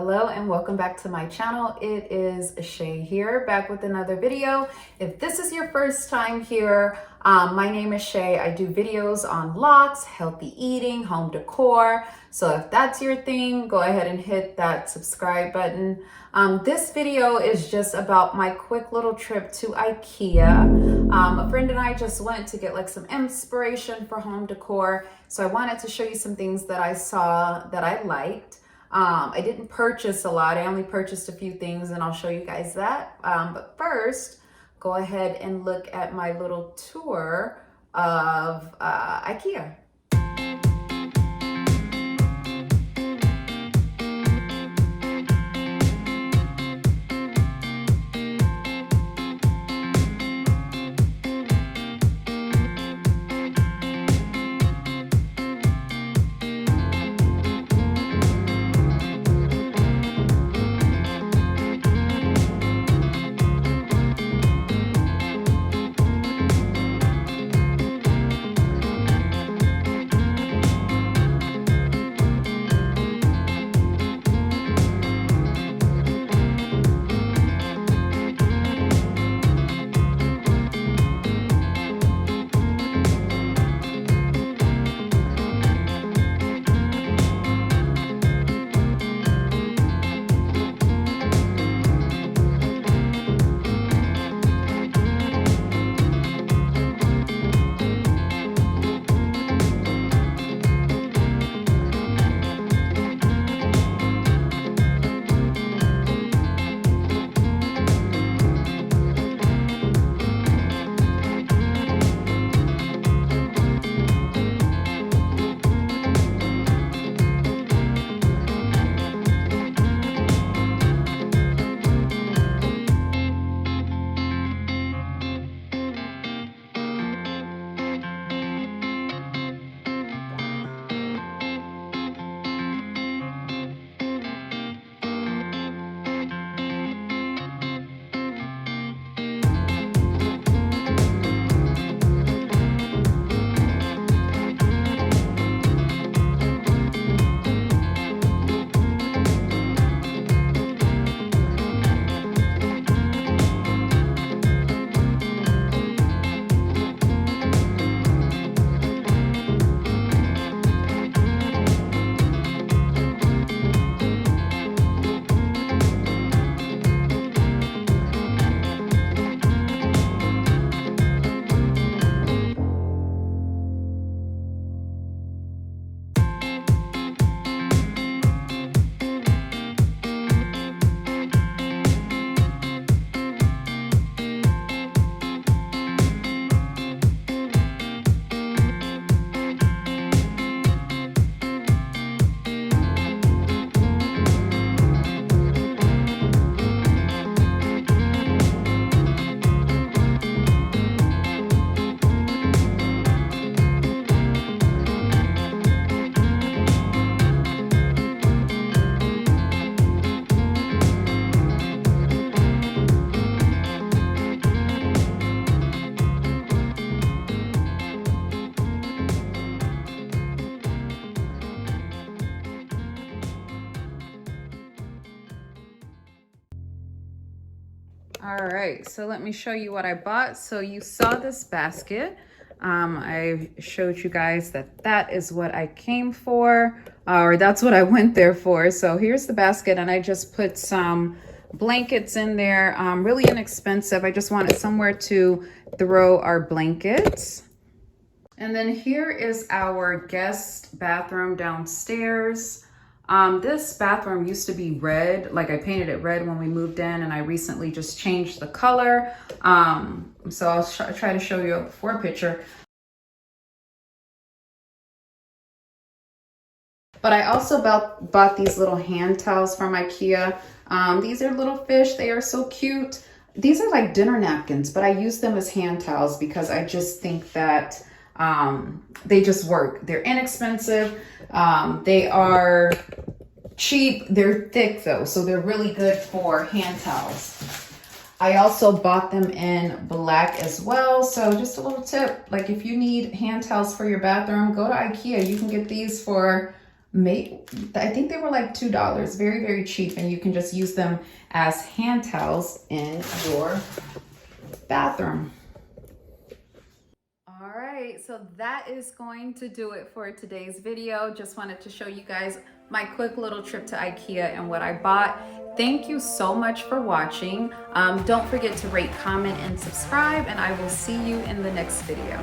Hello and welcome back to my channel. It is Shae here, back with another video. If this is your first time here, my name is Shae. I do videos on locks, healthy eating, home decor. So if that's your thing, go ahead and hit that subscribe button. This video is just about my quick little trip to IKEA. A friend and I just went to get like some inspiration for home decor. So I wanted to show you some things that I saw that I liked. I didn't purchase a lot. I only purchased a few things and I'll show you guys that. But first, go ahead and look at my little tour of IKEA. All right, so let me show you what I bought. So you saw this basket. I showed you guys that that is what I came for, or that's what I went there for. So here's the basket, and I just put some blankets in there, really inexpensive. I just wanted somewhere to throw our blankets. And then here is our guest bathroom downstairs. This bathroom used to be red, like I painted it red when we moved in, and I recently just changed the color. So I'll try to show you a before picture. But I also bought these little hand towels from IKEA. These are little fish. They are so cute. These are like dinner napkins, but I use them as hand towels because I just think that they just work. They're inexpensive. They are cheap. They're thick though, so they're really good for hand towels. I also bought them in black as well. So just a little tip, like if you need hand towels for your bathroom, go to IKEA. You can get these for I think they were like $2, very, very cheap. And you can just use them as hand towels in your bathroom. All right, so that is going to do it for today's video. Just wanted to show you guys my quick little trip to IKEA and what I bought. Thank you so much for watching. Don't forget to rate, comment, and subscribe, and I will see you in the next video.